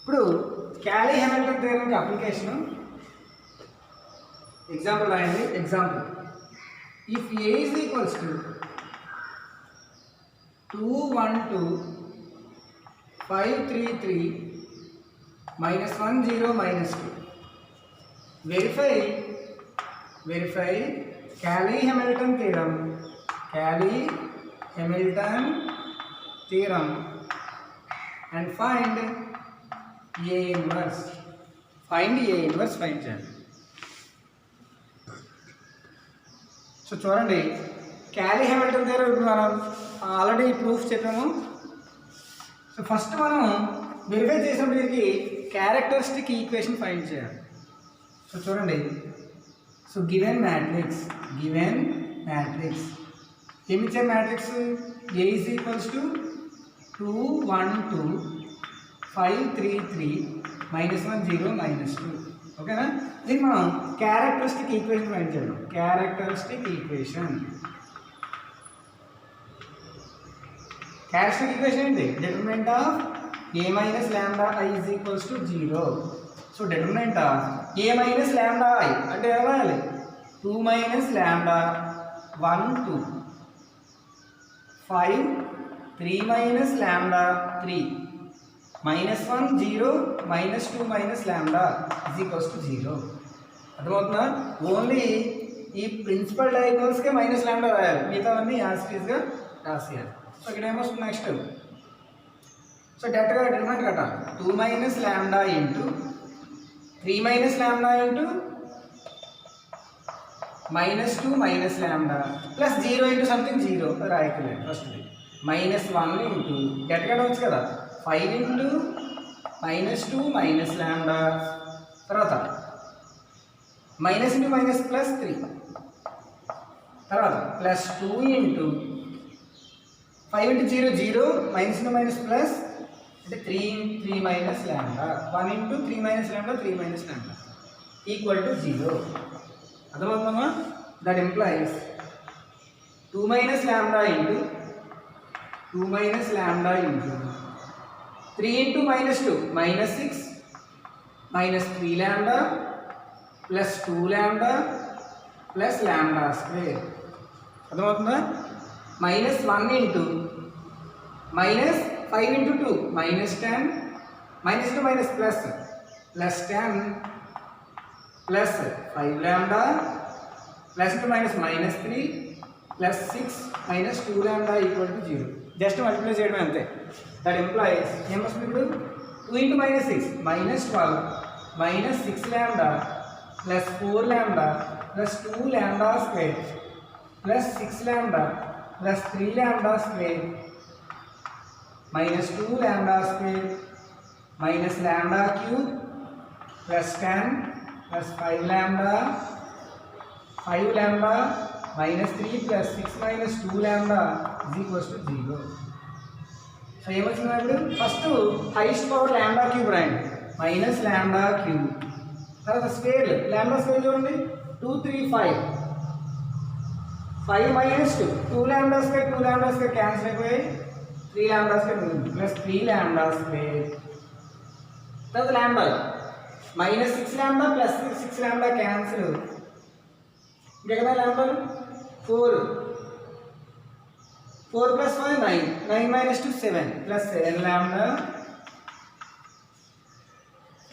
ఇప్పుడు క్యాలీ Hamilton theorem application example రాయండి. Example, if A is equals to 212 533 -1 0 -2, verify Cayley-Hamilton theorem and find A inverse. Find చేయండి. So చూడండి, క్యాలీ-హ్యామిల్టన్ theorem ఇప్పుడు మనం already proof చెప్పాము. So first మనం వెరిఫై చేసినప్పుడు దీనికి క్యారెక్టరిస్టిక్ ఈక్వేషన్ ఫైండ్ చేయాలి. సో చూడండి, సో గివెన్ మ్యాట్రిక్స్ ఏమి ఇచ్చే matrix A is equals to 212 533 -1 0 -2. ఓకేనా? దీన్ని మనం క్యారెక్టరిస్టిక్ ఈక్వేషన్ ఫైండ్ చేయాలి. క్యారెక్టరిస్టిక్ ఈక్వేషన్ ఏంటి? Determinant of A - λI is equals to 0. So determinant of A - λI అంటే ఎలా రాయాలి? 2 - λ 1 2 5 3 - λ 3 -1 0 -2 - λ ఈజ్ ఈక్వల్స్ టు 0. అర్థమవుతుందా? ఓన్లీ ఈ ప్రిన్సిపల్ డయాగోనల్స్కే -λ రాయాలి, మిగతావన్నీ యాజ్ ఇట్ ఈస్గా రాసేయాలి. సో ఇక్కడ ఏమొస్తుంది నెక్స్ట్? సో డైరెక్ట్గా డిటర్మినెంట్ కట్టాలి. 2 - λ into 3 - λ into -2 - λ plus 0 into something 0 రాయట్లేదు. ఫస్ట్ది -1 ఇంటూ డైరెక్ట్గా వచ్చు కదా, 5 ఇంటూ -2 - λ, తర్వాత మైనస్ ఇంటూ మైనస్ ప్లస్ 3, తర్వాత plus 2 into 5 into 0 0 minus into minus plus అంటే 3 - λ 1 ఇంటూ 3 - λ 3 - λ ఈక్వల్ టు 0. అర్థమవుతుందమ్మా? That implies 2 - λ into 2 - λ into 3 into -2 -6 -3 λ plus 2 λ plus λ square. అర్థమవుతుందా? -1 into -5 into 2 -10 minus into minus plus plus 10 plus 5 λ plus into minus -3 plus 6 -2 λ equal to 0. Just multiply చేయడం అంతే. That implies ఏమొస్తుంది ఇప్పుడు? 2 into -6 -12 -6 λ plus 4 λ plus 2 λ square plus 6 λ plus 3 λ square -2 λ square minus λ cube plus 10 plus 5 λ -3 plus 6 -2 λ is equals to 0. So ఏమొచ్చింది ఇప్పుడు? First highest power λ cube రాయండి, minus λ cube, తర్వాత square λ square చూడండి 2 3 5 5 -2 2 λ square 2 λ square cancel అయిపోయి 3 λ స్క్వేర్ ప్లస్ 3 λ స్క్వేర్, తర్వాత λ -6 λ plus 6 λ cancel, ఇంకా λ 4 plus 5 9 9 - 2 7 plus 7 λ,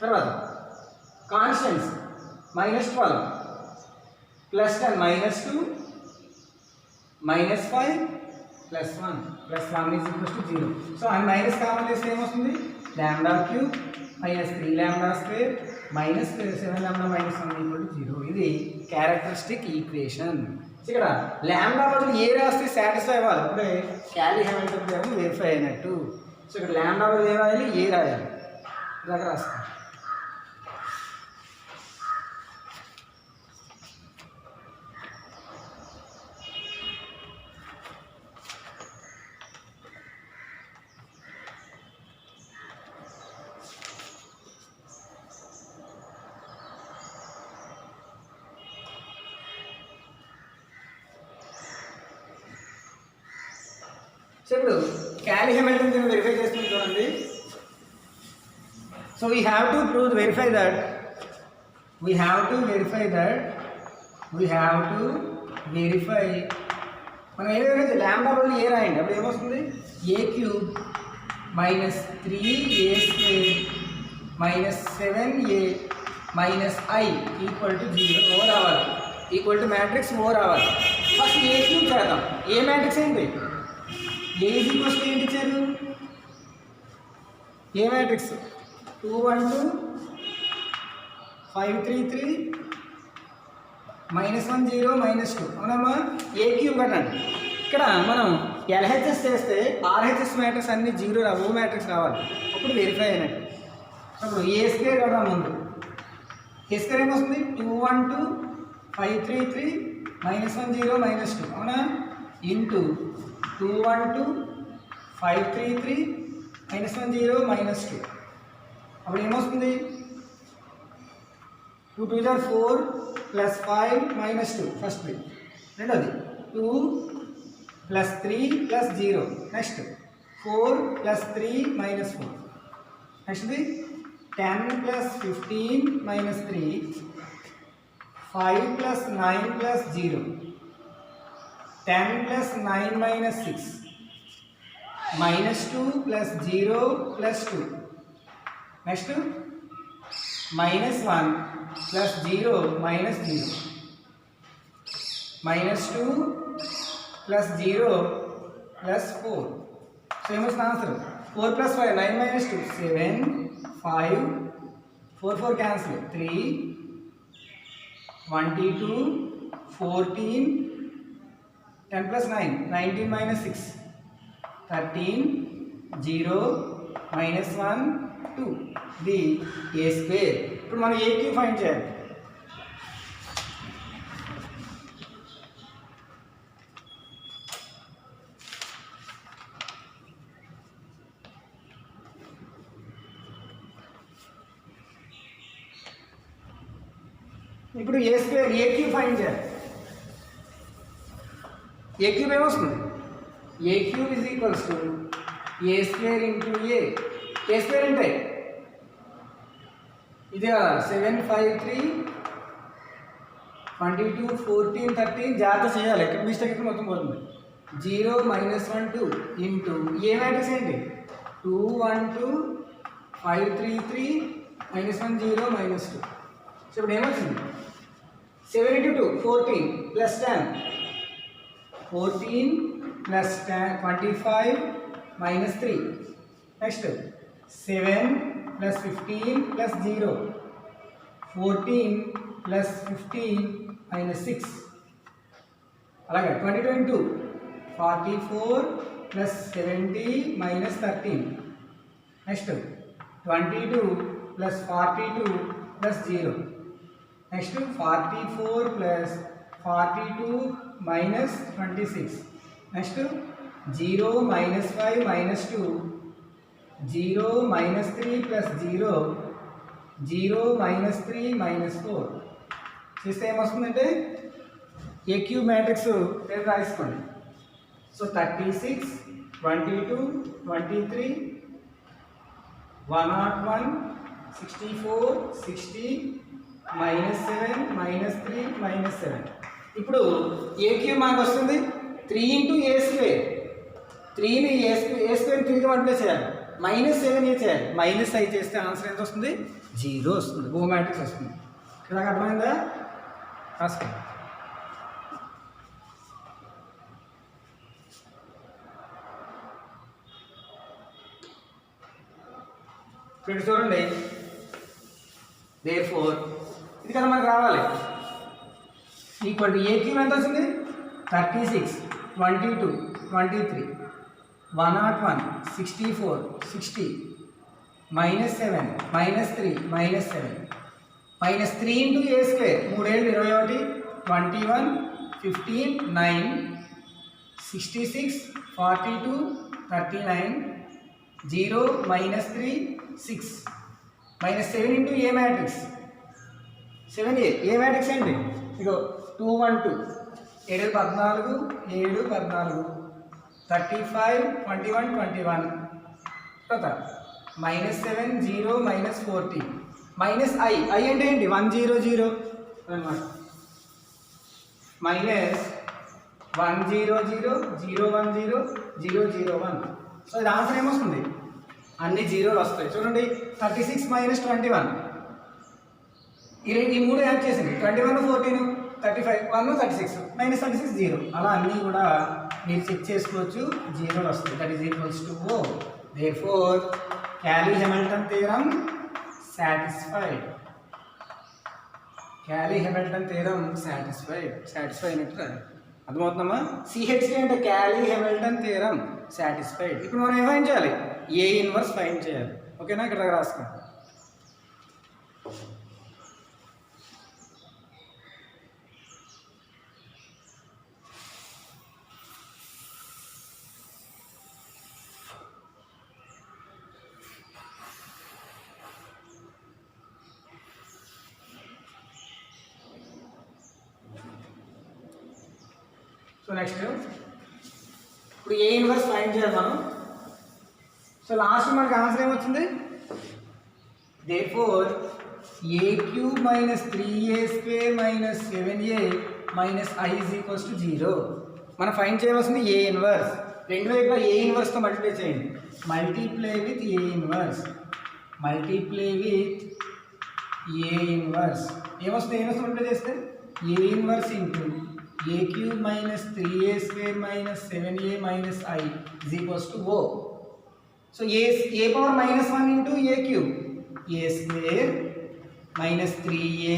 తర్వాత constants -12 plus 10 -2 -5 plus 1 plus 1 is equals to 0. So ఆ మైనస్ కామన్ చేస్తే ఏమొస్తుంది? λ క్యూబ్ -3 λ స్క్వేర్ -7 λ -1 ఈక్వల్ టు 0. ఇది క్యారెక్టరిస్టిక్ ఈక్వేషన్. ఇక్కడ λ బదులు ఏ రాస్తే సాటిస్ఫై అవ్వాలి, అప్పుడే క్యాలీ-హ్యామిల్టన్ థియరం వెరిఫై అయినట్టు. సో ఇక్కడ λ బదులు ఏ రాయాలి? ఏ రాయాలి, ఇలాగ రాస్తాం. సో ఇప్పుడు క్యాలీ-హ్యామిల్టన్ థియరం వెరిఫై చేస్తుంది చూడండి. So we have to verify that మనం ఏదైతే ల్యాండా బదులు ఏ రాయండి అప్పుడు ఏమొస్తుంది a cube minus 3a square minus 7a minus I equal to 0 O రావాలి ఈక్వల్ టు మ్యాట్రిక్స్ ఓ రావాలి. ఫస్ట్ ఏ క్యూబ్ చేద్దాం. ఏ మ్యాట్రిక్స్ ఏంటి ఏ ఈక్వల్స్ ఏంటి ఇచ్చారు ఏ మ్యాట్రిక్స్ 2 1 2 5 3 3 -1 0 -2 అవునమ్మా. ఏ క్యూబ్ కట్టండి. ఇక్కడ మనం LHS చేస్తే RHS మ్యాట్రిక్స్ అన్ని 0 ఓ మ్యాట్రిక్స్ రావాలి అప్పుడు వెరిఫై అయినట్టు. అప్పుడు ఏ స్క్వేర్ కడదాం ముందు. ఏ స్క్వేర్ ఏమొస్తుంది 2 1 2 5 3 3 -1 0 -2 అవునా ఇంటూ 2 1 2 5 3 3 -1 0 -2 అప్పుడు ఏమొస్తుంది 2 2 4 + 5 -2 ఫస్ట్ రెండోది 2 + 3 + 0 next 4 + 3 -4 నెక్స్ట్ది 10 + 15 -3 5 + 9 + 0 10 + 9 -6 -2 + 0 + 2 next -1 + 0 -0 -2 + 0 + 4 so ఏమొచ్చిన answer 4 + 5 9 -2 7 5 4 4 cancel 3 22 14 10 + 9 19 -6 13 0 -1 2 the A square. ఇప్పుడు మనం ఏ క్యూబ్ ఫైండ్ చేయాలి. ఇప్పుడు ఏ స్క్వేర్ ఏ క్యూబ్ ఫైండ్ చేయాలి. ఏ క్యూబ్ ఏమొస్తుంది a cube = A square into A square అంటే ఇది 7 5 3 22 14 13 జాగ్రత్త చేయాలి ఎక్కడ మిస్టేక్ అయితే మొత్తం పోతుంది 0 -1 2 ఇంటూ ఏ మ్యాట్రిక్స్ ఏంటి 2 1 2 5 3 3 -1 0 -2 సో ఇప్పుడు ఏమవుతుంది 7 × 2 14 + 10 14 + 10 25 -3 నెక్స్ట్ 7 + 15 + 0 14 + 15 -6 అలాగే 22 44 + 70 -13 నెక్స్ట్ 22 + 42 + 0 నెక్స్ట్ 44 + 42 -26 నెక్స్ట్ 0 -5 -2 0 -3 + 0 0 -3 -4 చేస్తే ఏమొస్తుందంటే ఏ క్యూబ్ మ్యాట్రిక్స్ పేరు రాసుకోండి. సో 36 22 23 101 64 60 -7 -3 -7 ఇప్పుడు ఏ క్యూబ్ మనకు వస్తుంది 3 × ఏ స్క్వేర్ 3ని ఏ స్క్వేర్ 3కి మల్టిప్లై చేయాలి -7 చేయాలి -5 చేస్తే ఆన్సర్ ఎంత వస్తుంది 0 వస్తుంది ఓ మ్యాట్రిక్స్ వస్తుంది. ఇక్కడ అర్థమైందా రాసుకోండి. ఇక్కడ చూడండి therefore ఇది కదా మనకు రావాలి ఈక్వల్ టు ఏ క్యూబ్ ఎంత వస్తుంది 36 22 23 101 64 60 -7 -3 -7 -3 × ఏ స్క్వేర్ 3 7 21 21 15 9 66 42 39 0 -3 6 -7 × ఏ మ్యాట్రిక్స్ 7a ఏ మ్యాట్రిక్స్ ఏంటి ఇగో 2 1 2 7 14 7 14 35 21 21 తర్వాత -7 0 -40 మైనస్ ఐ అంటే ఏంటి 1 0 0 అనమాట మైనస్ 1 0 0 0 1 0 0 0 1 సో ఇది ఆన్సర్ ఏమొస్తుంది అన్ని జీరోలు వస్తాయి చూడండి 36 మైనస్ 21 ఈ మూడు యాడ్ చేసింది 21 14 35 1 36 మైనస్ 36 0 అలా అన్నీ కూడా మీరు చెక్ చేసుకోవచ్చు జీరోలు వస్తాయి that is equals to O therefore Cayley Hamilton theorem satisfied Cayley Hamilton theorem satisfy అయినట్టు అర్థమవుతుందమ్మా సిహెచ్డి అంటే క్యాలీ-హెమిల్టన్ థియరం సాటిస్ఫైడ్ ఇప్పుడు మనం ఏం ఫైండ్ చేయాలి ఏ ఇన్వర్స్ ఫైండ్ చేయాలి ఓకేనా ఇక్కడ రాసుకోండి సో నెక్స్ట్ ఇప్పుడు ఏ ఇన్వర్స్ ఫైండ్ చేయాలి మనం సో లాస్ట్ మనకి ఆన్సర్ ఏమొచ్చింది therefore A cube minus 3a square minus 7a minus I is equals to 0 మనం ఫైండ్ చేయవలసింది ఏ ఇన్వర్స్ రెండు వైపులా ఏ ఇన్వర్స్తో మల్టిప్లై చేయండి మల్టిప్లై విత్ ఏ ఇన్వర్స్ ఏమొస్తుంది మల్టిప్లై చేస్తే ఏ inverse into a cube minus 3a square minus 7a minus i is equals to O. So a power minus 1 into a cube a square minus 3a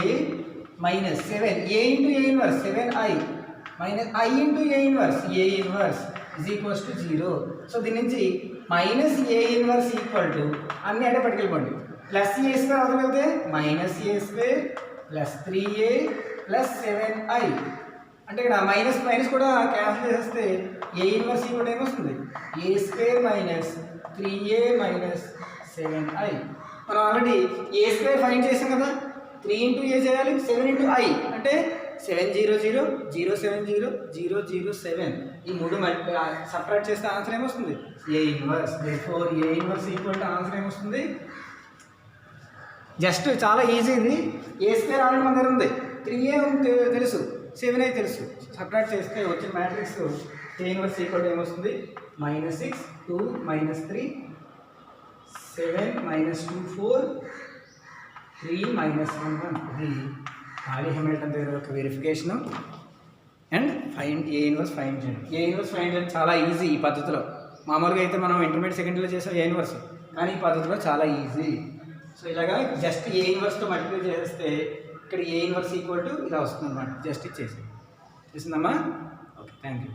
minus 7 a into a inverse 7i minus i into a inverse is equals to 0. So దీని నుంచి minus a inverse equal to అన్ని అంటే పట్టుకెళ్ళిపోండి plus a square అవతల వెళ్తే minus a square plus 3a plus 7i అంటే ఇక్కడ minus కూడా cancel చేస్తే ఏ ఇన్వర్స్ కూడా ఏమొస్తుంది ఏ square minus 3a minus 7i మనం ఆల్రెడీ ఏ స్క్వేర్ ఫైండ్ చేసాం కదా 3 ఇంటూ ఏ చేయాలి 7 ఇంటూ ఐ అంటే 700 070 007 ఈ మూడు సపరేట్ చేస్తే ఆన్సర్ ఏమొస్తుంది ఏ inverse therefore A inverse equal to answer ఏమొస్తుంది జస్ట్ చాలా ఈజీ ఇది ఏ స్క్వేర్ ఆల్రెడీ మన దగ్గర ఉంది 3a తెలుసు 7 అయితే తెలుసు సపరేట్ చేస్తే వచ్చిన matrix A inverse equal to ఏమొస్తుంది -6 2 -3 7 -2 4 3 -1 1 ఇది క్యాలీ-హెమిల్టన్ థియరం యొక్క verification and A inverse find చేయడం చాలా ఈజీ ఈ పద్ధతిలో మామూలుగా అయితే మనం ఇంటర్మీడియట్ సెకండరీలో చేసే ఏ ఇన్వర్స్ కానీ ఈ పద్ధతిలో చాలా ఈజీ సో ఇలాగా జస్ట్ ఏ ఇన్వర్స్తో మల్టిప్లై చేస్తే ఇక్కడ ఏ ఇన్వర్స్ ఈక్వల్ టు ఇలా వస్తుంది అనమాట జస్ట్ ఇచ్చేసి చేసిందమ్మా ఓకే థ్యాంక్ యూ